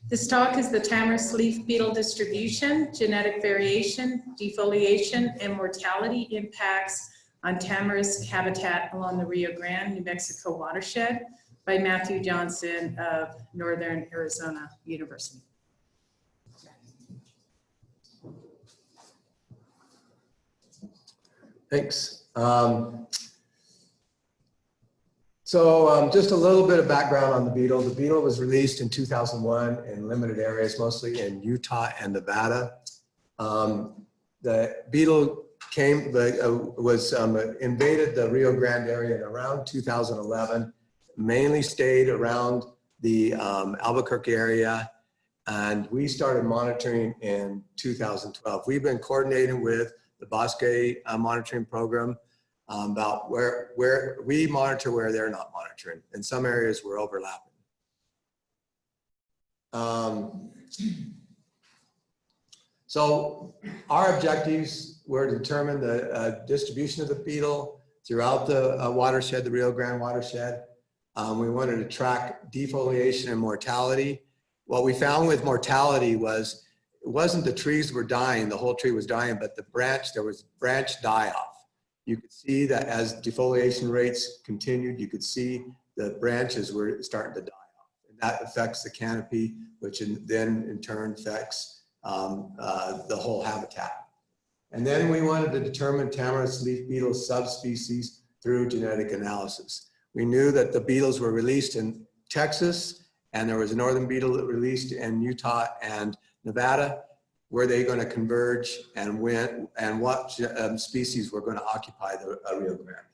This talk is the Tamarisk leaf beetle distribution, genetic variation, defoliation, and mortality impacts on tamarisk habitat along the Rio Grande, New Mexico watershed by Matthew Johnson of Northern Arizona University. Thanks. Just a little bit of background on the beetle. The beetle was released in 2001 in limited areas, mostly in Utah and Nevada. The beetle invaded the Rio Grande area in around 2011, mainly stayed around the Albuquerque area, and we started monitoring in 2012. We've been coordinating with the Bosque monitoring program about where we monitor where they're not monitoring. In some areas we're overlapping. So our objectives were to determine the distribution of the beetle throughout the watershed, the Rio Grande watershed. We wanted to track defoliation and mortality. What we found with mortality was it wasn't the trees were dying, the whole tree was dying, but there was branch die-off. You could see that as defoliation rates continued, you could see the branches were starting to die off. And that affects the canopy, which then in turn affects the whole habitat. And then we wanted to determine tamarisk leaf beetle subspecies through genetic analysis. We knew that the beetles were released in Texas, and there was a northern beetle that released in Utah and Nevada. Were they going to converge, and when, and what species were going to occupy the Rio Grande?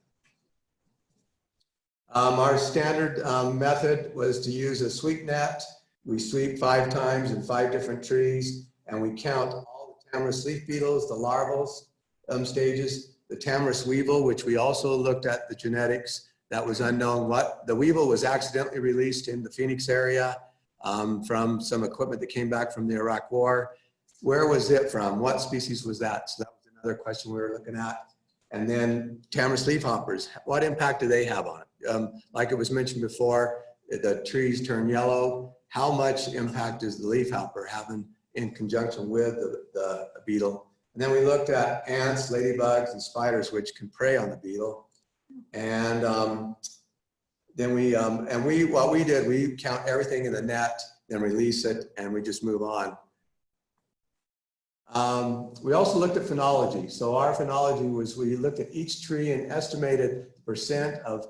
Our standard method was to use a sweep net. We sweep 5 times in 5 different trees, and we count all the tamarisk leaf beetles, the larval stages, the tamarisk weevil, which we also looked at the genetics. That was unknown. What the weevil was accidentally released in the Phoenix area from some equipment that came back from the Iraq War. Where was it from? What species was that? So that was another question we were looking at. And then tamarisk leafhoppers, what impact do they have on it? Like it was mentioned before, the trees turn yellow. How much impact does the leafhopper having in conjunction with the beetle? And then we looked at ants, ladybugs, and spiders, which can prey on the beetle. And then what we did, we count everything in the net, then release it, and we just move on. We also looked at phenology. So our phenology was we looked at each tree and estimated the percent of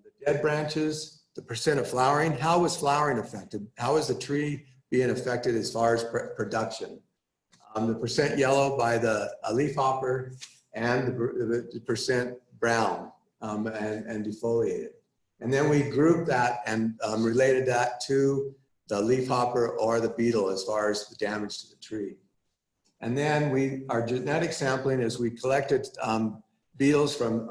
the dead branches, the percent of flowering. How was flowering affected? How is the tree being affected as far as production? The percent yellow by the leafhopper, and the percent brown and defoliated. And then we grouped that and related that to the leafhopper or the beetle as far as the damage to the tree. And then our genetic sampling is we collected beetles from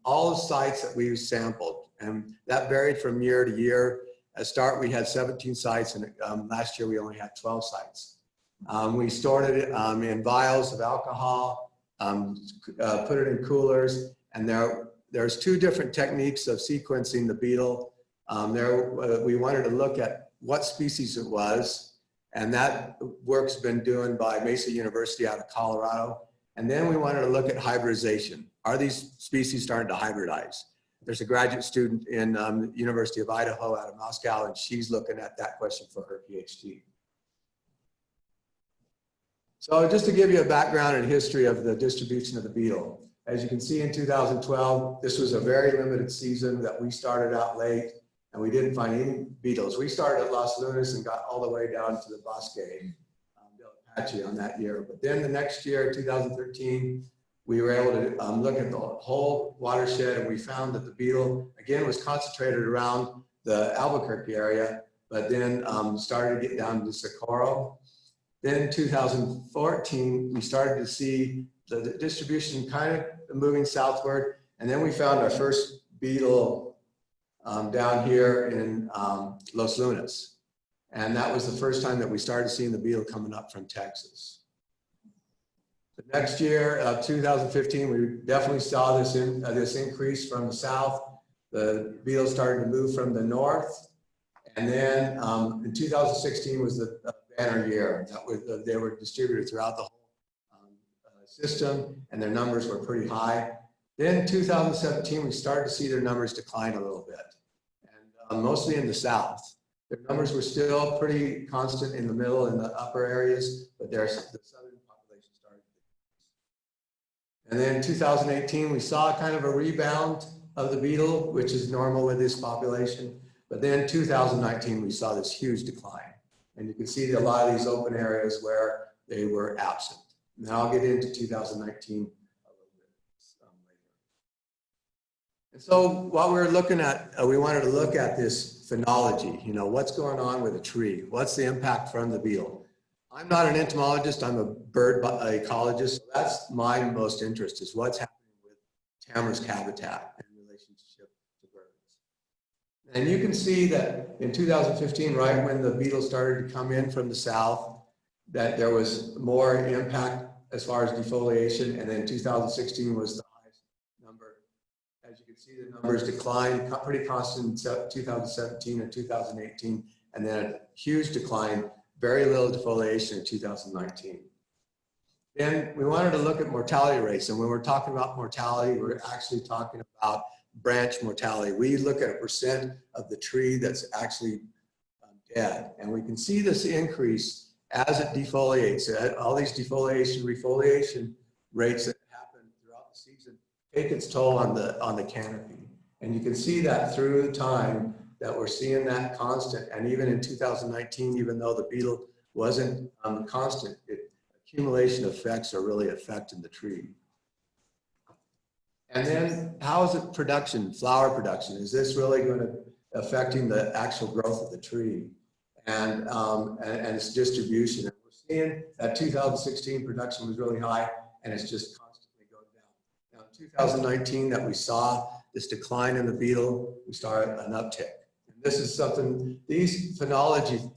all the sites that we sampled. And that varied from year to year. At start, we had 17 sites, and last year we only had 12 sites. We stored it in vials of alcohol, put it in coolers, and there's 2 different techniques of sequencing the beetle. We wanted to look at what species it was, and that work's been done by Mesa University out of Colorado. And then we wanted to look at hybridization. Are these species starting to hybridize? There's a graduate student in the University of Idaho out of Moscow, and she's looking at that question for her PhD. So just to give you a background and history of the distribution of the beetle. As you can see in 2012, this was a very limited season that we started out late, and we didn't find any beetles. We started at Los Lunas and got all the way down to the Bosque del Apache on that year. But then the next year, 2013, we were able to look at the whole watershed, and we found that the beetle, again, was concentrated around the Albuquerque area, but then started to get down to Socorro. Then in 2014, we started to see the distribution kind of moving southward, and then we found our first beetle down here in Los Lunas. And that was the first time that we started seeing the beetle coming up from Texas. The next year, 2015, we definitely saw this increase from the south. The beetles started to move from the north, And then in 2016 was the banner year. That was, they were distributed throughout the whole system, and their numbers were pretty high. Then 2017, we started to see their numbers decline a little bit, and mostly in the south. Their numbers were still pretty constant in the middle and the upper areas, but the southern population started to decrease. And then 2018, we saw kind of a rebound of the beetle, which is normal with this population. But then 2019, we saw this huge decline. And you can see a lot of these open areas where they were absent. Now I'll get into 2019 a little bit later. And so while we're looking at, we wanted to look at this phenology, you know, what's going on with a tree? What's the impact from the beetle? I'm not an entomologist, I'm a bird ecologist. So that's my most interest, is what's happening with tamarisk habitat in relationship to birds. And you can see that in 2015, right when the beetle started to come in from the south, that there was more impact as far as defoliation, and then 2016 was the highest number. As you can see, the numbers declined pretty constant in 2017 and 2018, and then a huge decline, very little defoliation in 2019. Then we wanted to look at mortality rates, and when we're talking about mortality, we're actually talking about branch mortality. We look at a percent of the tree that's actually dead, and we can see this increase as it defoliates. All these defoliation, refoliation rates that happen throughout the season take its toll on the canopy. And you can see that through time that we're seeing that constant. And even in 2019, even though the beetle wasn't constant, accumulation effects are really affecting the tree. And then how is it production, flower production? Is this really going to affecting the actual growth of the tree and its distribution? And we're seeing that 2016 production was really high, and it's just constantly going down. Now, in 2019, that we saw this decline in the beetle, we saw an uptick. And this is something, these phenology,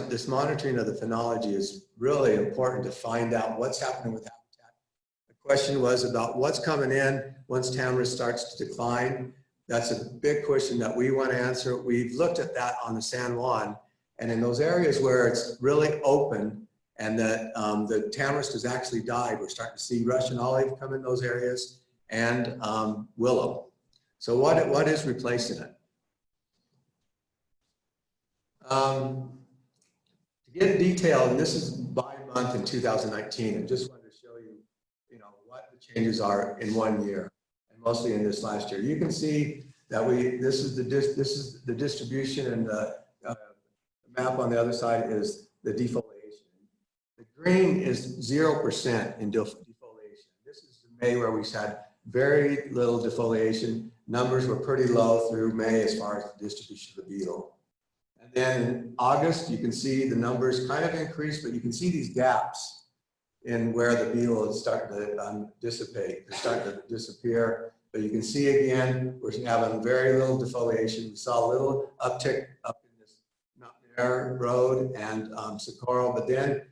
this monitoring of the phenology is really important to find out what's happening with habitat. The question was about what's coming in once tamarisk starts to decline. That's a big question that we want to answer. We've looked at that on the San Juan, and in those areas where it's really open and that the tamarisk has actually died, we're starting to see Russian olive come in those areas and willow. So what is replacing it? To get detail, and this is by month in 2019, and just wanted to show you, what the changes are in 1 year, and mostly in this last year. You can see that this is the distribution, and the map on the other side is the defoliation. The green is 0% in defoliation. This is May, where we had very little defoliation. Numbers were pretty low through May as far as the distribution of the beetle. And then in August, you can see the numbers kind of increase, but you can see these gaps in where the beetle is starting to dissipate. They're starting to disappear. But you can see again, we're having very little defoliation. We saw a little uptick up in this Mountain Air Road and Socorro, but then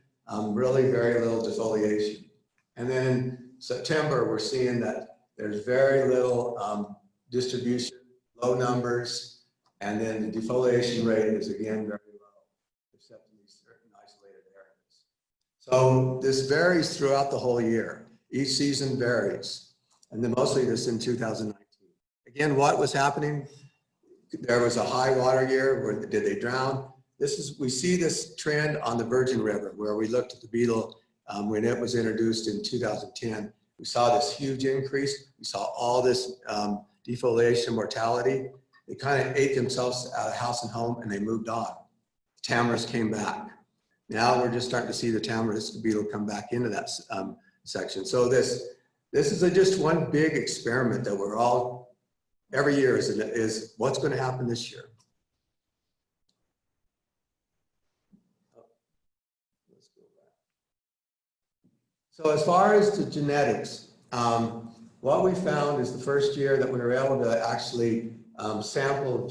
really very little defoliation. And then in September, we're seeing that there's very little distribution, low numbers. And then the defoliation rate is again very low, except in these certain isolated areas. So this varies throughout the whole year. Each season varies, and then mostly this in 2019. Again, what was happening? There was a high water year. Where did they drown? We see this trend on the Virgin River, where we looked at the beetle when it was introduced in 2010. We saw this huge increase. We saw all this defoliation mortality. They kind of ate themselves out of house and home, and they moved on. Tamarisk came back. Now we're just starting to see the tamarisk beetle come back into that section. So this is just one big experiment that we're all, every year is what's going to happen this year. Let's go back. So as far as the genetics, what we found is the first year that we were able to actually sample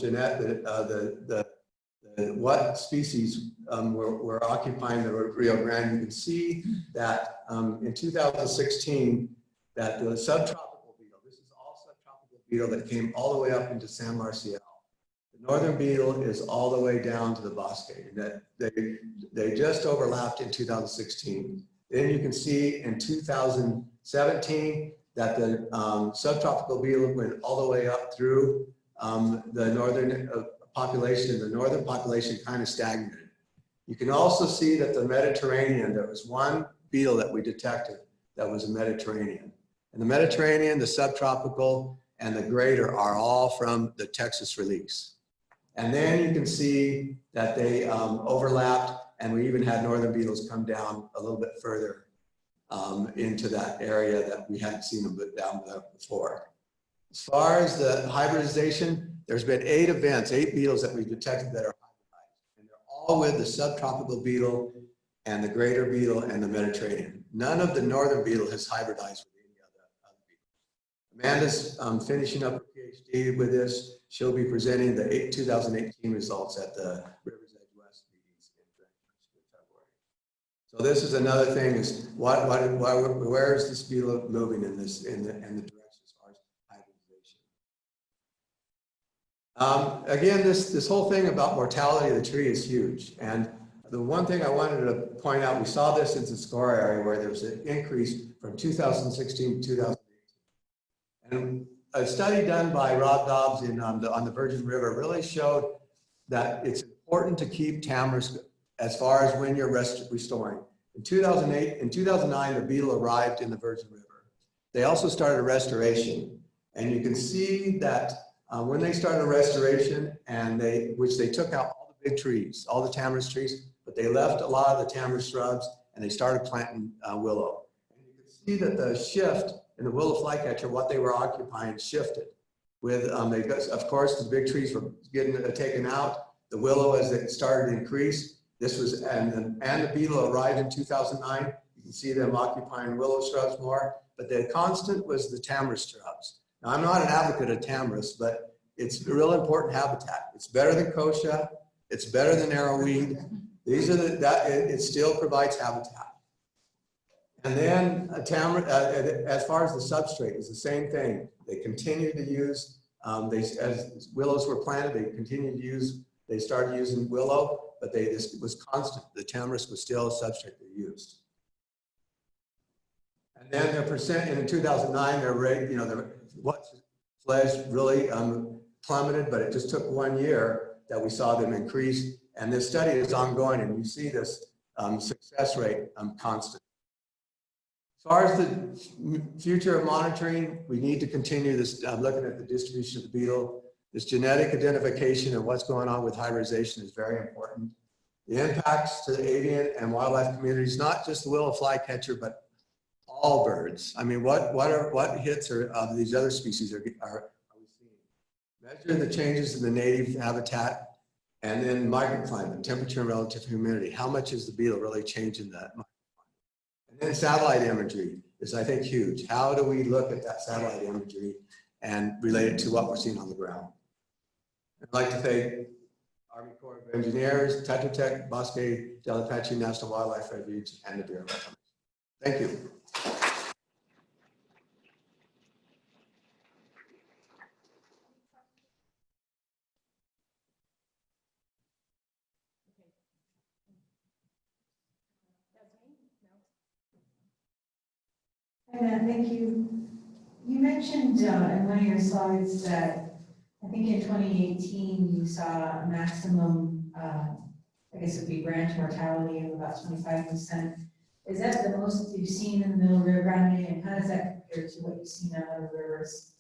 what species were occupying the Rio Grande. You can see that in 2016 that the subtropical beetle, this is all subtropical beetle that came all the way up into San Marcial. The northern beetle is all the way down to the bosque, and that they just overlapped in 2016. Then you can see in 2017 that the subtropical beetle went all the way up through the northern population, and the northern population kind of stagnated. You can also see that the Mediterranean, there was one beetle that we detected that was a Mediterranean. And the Mediterranean, the subtropical, and the greater are all from the Texas release. And then you can see that they overlapped, and we even had northern beetles come down a little bit further into that area that we hadn't seen them down there before. As far as the hybridization, there's been 8 events, 8 beetles that we've detected that are hybridized. And they're all with the subtropical beetle and the greater beetle and the Mediterranean. None of the northern beetle has hybridized with any other beetle. Amanda's finishing up her PhD with this. She'll be presenting the 2018 results at the Rivers Edge West meetings in February. So this is another thing: is where is this beetle moving in the direction as far as hybridization? Again, this whole thing about mortality of the tree is huge. And the one thing I wanted to point out, we saw this in the score area where there was an increase from 2016 to 2018. And a study done by Rob Dobbs on the Virgin River really showed that it's important to keep tamarisk as far as when you're restoring. In 2009, the beetle arrived in the Virgin River. They also started a restoration. And you can see that when they started a restoration, which they took out all the big trees, all the tamarisk trees, but they left a lot of the tamarisk shrubs, and they started planting willow. And you can see that the shift in the willow flycatcher, what they were occupying shifted. With of course, the big trees were getting taken out. The willow, as it started to increase, and the beetle arrived in 2009. You can see them occupying willow shrubs more, but the constant was the tamarisk shrubs. Now, I'm not an advocate of tamarisk, but it's a real important habitat. It's better than kochia. It's better than arrowweed. These are it still provides habitat. And then as far as the substrate, it's the same thing. They continue to use, as willows were planted, they started using willow, but this was constant. The tamarisk was still a substrate they used. And then their percent, in 2009, their rate, their fledge really plummeted, but it just took 1 year that we saw them increase. And this study is ongoing, and you see this success rate constant. As far as the future of monitoring, we need to continue this, looking at the distribution of the beetle. This genetic identification of what's going on with hybridization is very important. The impacts to the avian and wildlife communities, not just the willow flycatcher, but all birds. I mean, what hits of these other species are we seeing? Measuring the changes in the native habitat, and then microclimate, temperature and relative humidity. How much is the beetle really changing that microclimate? And then satellite imagery is, I think, huge. How do we look at that satellite imagery and relate it to what we're seeing on the ground? I'd like to thank Army Corps of Engineers, Tetra Tech, Bosque del Apache National Wildlife Refuge, and the Bureau of Reclamation. Thank you. Thank you. You mentioned in one of your slides that I think in 2018 you saw a maximum, I guess it would be branch mortality of about 25%. Is that the most you've seen in the Rio Grande, and how does that compare to what you've seen on other rivers?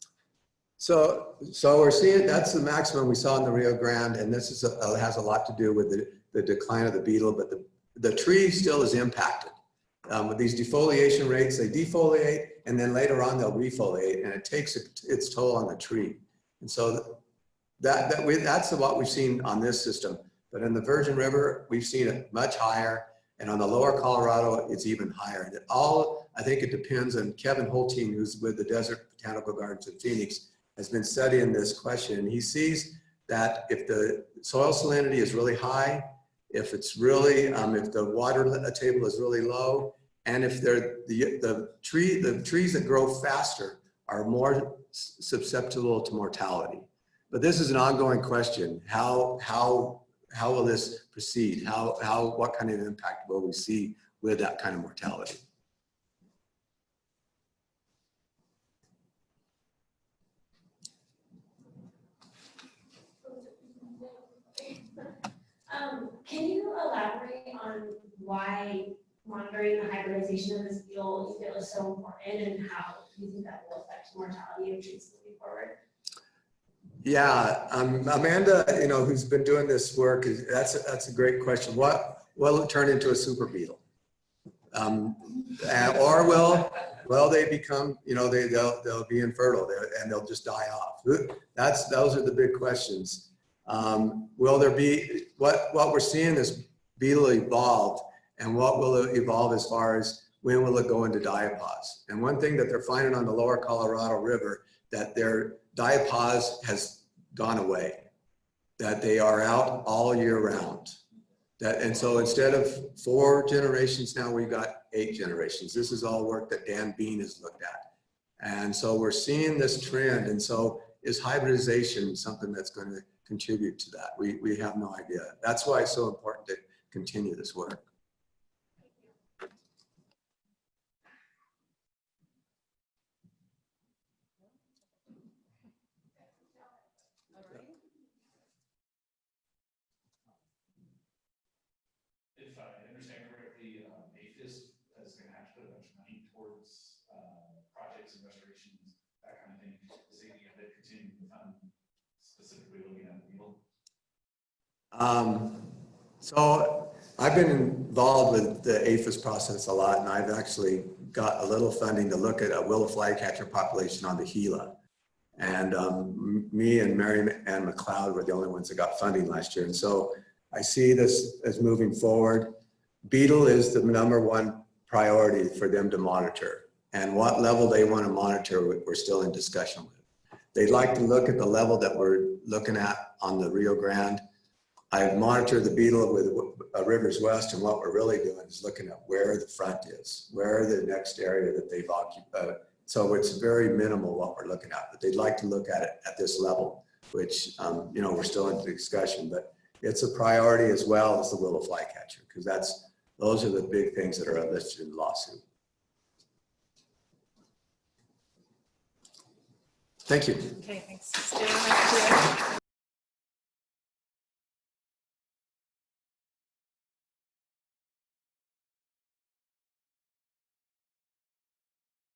So we're seeing that's the maximum we saw in the Rio Grande, and this is has a lot to do with the decline of the beetle, but the tree still is impacted. With these defoliation rates, they defoliate, and then later on they'll refoliate, and it takes its toll on the tree. And so that's what we've seen on this system. But in the Virgin River, we've seen it much higher, and on the lower Colorado, it's even higher. And I think it depends on Kevin Holtein, who's with the Desert Botanical Gardens in Phoenix, has been studying this question. And he sees that if the soil salinity is really high, if it's really, if the water table is really low, and if the trees that grow faster are more susceptible to mortality. But this is an ongoing question. How will this proceed? What kind of impact will we see with that kind of mortality? Can you elaborate on why monitoring the hybridization of this beetle you feel is so important, and how you think that will affect mortality of trees moving forward? Yeah, Amanda, who's been doing this work, that's a great question. What will it turn into a super beetle? Or will they become, they'll be infertile and they'll just die off? Those are the big questions. Will there be, what we're seeing is beetle evolved, and what will it evolve as far as when will it go into diapause? And one thing that they're finding on the lower Colorado River, that their diapause has gone away, that they are out all year round. And so instead of 4 generations, now we've got 8 generations. This is all work that Dan Bean has looked at. And so we're seeing this trend. And so is hybridization something that's going to contribute to that? We have no idea. That's why it's so important to continue this work. If I understand correctly, APHIS is going to have to put a bunch of money towards projects and restorations, that kind of thing. Is there any of it continuing to fund specifically looking at the beetle? So I've been involved with the APHIS process a lot, and I've actually got a little funding to look at a willow flycatcher population on the Gila. And me and Mary Ann McLeod were the only ones that got funding last year. And so I see this as moving forward. Beetle is the #1 priority for them to monitor. And what level they want to monitor, we're still in discussion with. They'd like to look at the level that we're looking at on the Rio Grande. I monitor the beetle with Rivers West, and what we're really doing is looking at where the front is, where the next area that they've occupied. So it's very minimal what we're looking at, but they'd like to look at it at this level, which, we're still in discussion, but it's a priority as well as the willow flycatcher, because those are the big things that are listed in the lawsuit. Thank you. Okay, thanks. Stay right here.